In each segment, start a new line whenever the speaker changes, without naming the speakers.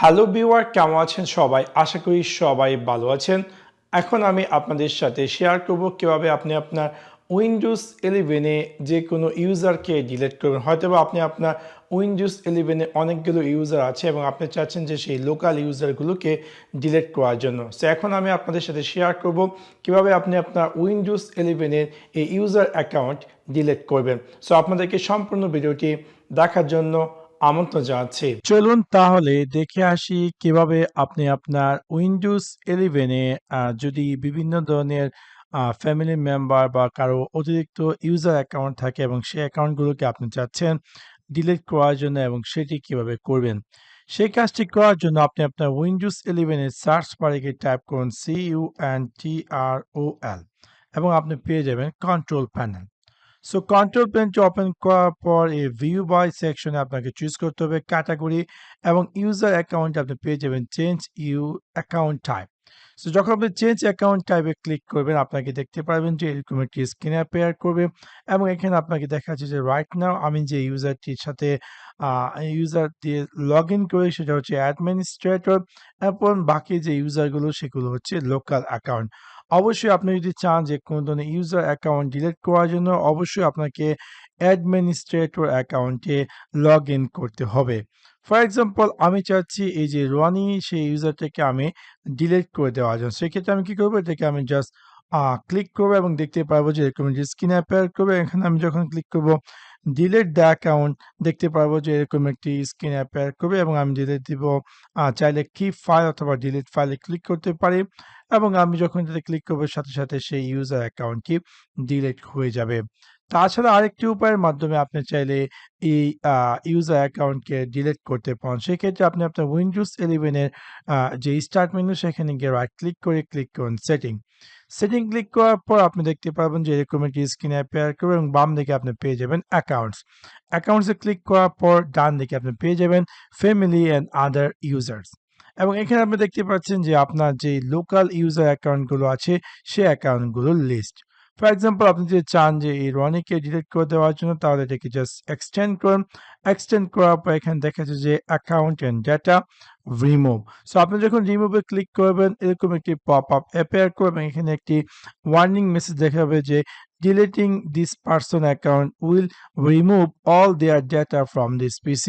Hello viewer, কেমন আছেন সবাই? আশা করি সবাই ভালো আছেন। এখন আমি আপনাদের সাথে শেয়ার করব কিভাবে আপনি আপনার উইন্ডোজ 11 এ যে কোনো ইউজারকে ডিলিট করবেন। হয়তোবা আপনি আপনার উইন্ডোজ 11 এ অনেকগুলো ইউজার আছে এবং আপনি চাচ্ছেন যে সেই লোকাল ইউজারগুলোকে ডিলিট করার জন্য। সো এখন আমি আপনাদের সাথে শেয়ার করব কিভাবে আপনি আপনার উইন্ডোজ 11 এর এই ইউজার অ্যাকাউন্ট ডিলিট করবেন। সো আপনাদেরকে সম্পূর্ণ ভিডিওটি দেখার জন্য আমন্ত্রণ জানাচ্ছি। চলুন তাহলে দেখে আসি কিভাবে আপনি আপনার উইন্ডোজ 11 এ যদি বিভিন্ন ধরনের ফ্যামিলি মেম্বার বা কারো অতিরিক্ত ইউজার অ্যাকাউন্ট থাকে এবং সেই অ্যাকাউন্টগুলোকে আপনি চাচ্ছেন ডিলিট করার জন্য এবং সেটি কিভাবে করবেন। সেই কাজটি করার জন্য আপনি আপনার উইন্ডোজ 11 এর সার্চ বারে গিয়ে টাইপ করুন CUNTROL এবং আপনি পেয়ে যাবেন কন্ট্রোল প্যানেল। সো কন্ট্রোল প্যানেলটি ওপেন করার পর এই ভিউ বাই সেকশনে আপনাকে চুজ করতে হবে ক্যাটাগরি এবং ইউজার অ্যাকাউন্টে আপনি পেয়ে যাবেন change you account type. So যখন আপনি চেঞ্জ অ্যাকাউন্ট টাইপে ক্লিক করবেন আপনাকে দেখতে পারবেন যে এরকম একটি স্ক্রিন অ্যাপিয়ার করবে এবং এখানে আপনাকে দেখা যাচ্ছে যে রাইট নাও আমি যে ইউজারটির সাথে ইউজার দিয়ে লগ ইন করি সেটা হচ্ছে অ্যাডমিনিস্ট্রেটর এবং বাকি যে ইউজারগুলো সেগুলো হচ্ছে লোকাল অ্যাকাউন্ট। অবশ্যই আপনি যদি চান যে কোনো ধরনের ইউজার অ্যাকাউন্ট ডিলিট করার জন্য অবশ্যই আপনাকে অ্যাডমিনিস্ট্রেটর অ্যাকাউন্টে লগ ইন করতে হবে। ফর এক্সাম্পল আমি চাচ্ছি এই যে রনি সেই ইউজারটাকে আমি ডিলিট করে দেওয়ার জন্য। সেক্ষেত্রে আমি কি করবো? এটাকে আমি জাস্ট ক্লিক করবো এবং দেখতে পারবো যে এরকম যে স্ক্রিন অ্যাপিয়ার করবে। এখানে আমি যখন ক্লিক করবো ডিলিট দ্য অ্যাকাউন্ট দেখতে পারবো যে এরকম একটি স্ক্রিন অ্যাপিয়ার করবে এবং আমি ডিলিট দিব। চাইলে কিপ ফাইল অথবা ডিলিট ফাইলে ক্লিক করতে পারি এবং আমি যখন এটাতে ক্লিক করবো সাথে, সাথে সেই ইউজার অ্যাকাউন্টটি ডিলিট হয়ে যাবে। তাছাড়া আরেকটি উপায়ের মাধ্যমে আপনি চাইলে এই ইউজার অ্যাকাউন্টকে ডিলিট করতে পারেন। সেক্ষেত্রে আপনি আপনার উইন্ডোজ 11 এর যে স্টার্ট মেনু সেখানে গিয়ে রাইট ক্লিক করে ক্লিক করুন সেটিং। সেটিং ক্লিক করার পর আপনি দেখতে পারবেন যে এরকম একটি স্ক্রিন অ্যাপিয়ার করবে এবং বাম দিকে আপনি পেয়ে যাবেন অ্যাকাউন্টস। অ্যাকাউন্টসে ক্লিক করার পর ডান দিকে আপনি পেয়ে যাবেন ফ্যামিলি অ্যান্ড আদার ইউজার্স। এবং এখানে আপনি দেখতে পাচ্ছেন যে আপনার যে লোকাল ইউজার অ্যাকাউন্টগুলো আছে সে অ্যাকাউন্টগুলোর লিস্ট। ফর এক্সাম্পল আপনি যদি চান যে এই রনিকে ডিলিট করে দেওয়ার জন্য তাহলে এটাকে জাস্ট এক্সটেন্ড করুন। এক্সটেন্ড করার পর এখানে দেখা যাচ্ছে যে account and data remove. So আপনি যখন রিমুভে ক্লিক করবেন এরকম একটি পপ আপ অ্যাপিয়ার করবে। এখানে একটি ওয়ার্নিং মেসেজ দেখাবে যে deleting this person account will remove all their data from this PC,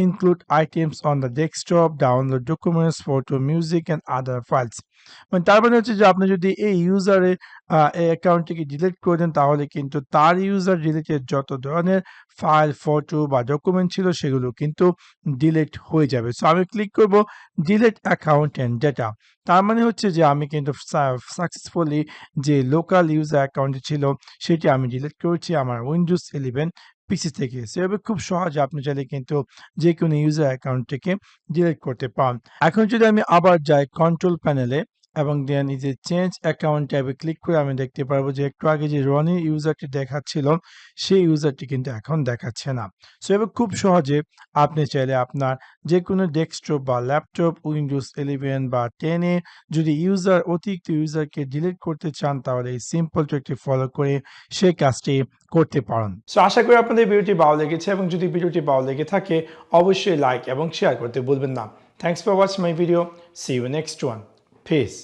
include items on the desktop, download documents, photo, music and other files. মানে তার মানে হচ্ছে যে আপনি যদি এই ইউজারের এই অ্যাকাউন্টটিকে ডিলিট করে দেন তাহলে কিন্তু তার ইউজার রিলেটেড যত ধরনের ফাইল, ফটো বা ডকুমেন্ট ছিল সেগুলো কিন্তু ডিলিট হয়ে যাবে। সো আমি ক্লিক করব ডিলিট অ্যাকাউন্ট অ্যান্ড ডেটা। তার মানে হচ্ছে যে আমি কিন্তু সাকসেসফুলি যে লোকাল ইউজার অ্যাকাউন্টটি ছিল সেটি আমি ডিলিট করেছি আমার উইন্ডোজ 11 পিসি থেকে। সেভাবে খুব সহজে আপনি চাইলে কিন্তু যেকোনো ইউজার অ্যাকাউন্ট থেকে ডিলিট করতে পারেন। এখন যদি আমি আবার যাই কন্ট্রোল প্যানেলে এবং দেন এই যে চেঞ্জ অ্যাকাউন্ট ট্যাবে ক্লিক করে আমি দেখতে পারবো যে একটু আগে যে রনি ইউজারটি দেখাচ্ছিল সেই ইউজারটি কিন্তু এখন দেখাচ্ছে না। সো এভাবে খুব সহজে আপনি চাইলে আপনার যেকোনো ডেস্কটপ বা ল্যাপটপ উইন্ডোজ 11 বা 10 এ যদি অতিরিক্ত ইউজারকে ডিলিট করতে চান তাহলে এই সিম্পল ট্রিকটি ফলো করে সেই কাজটি করতে পারেন। সো আশা করি আপনাদের ভিডিওটি ভালো লেগেছে এবং যদি ভিডিওটি ভালো লেগে থাকে অবশ্যই লাইক এবং শেয়ার করতে ভুলবেন না। Thanks for watching my video. See you next one. Peace.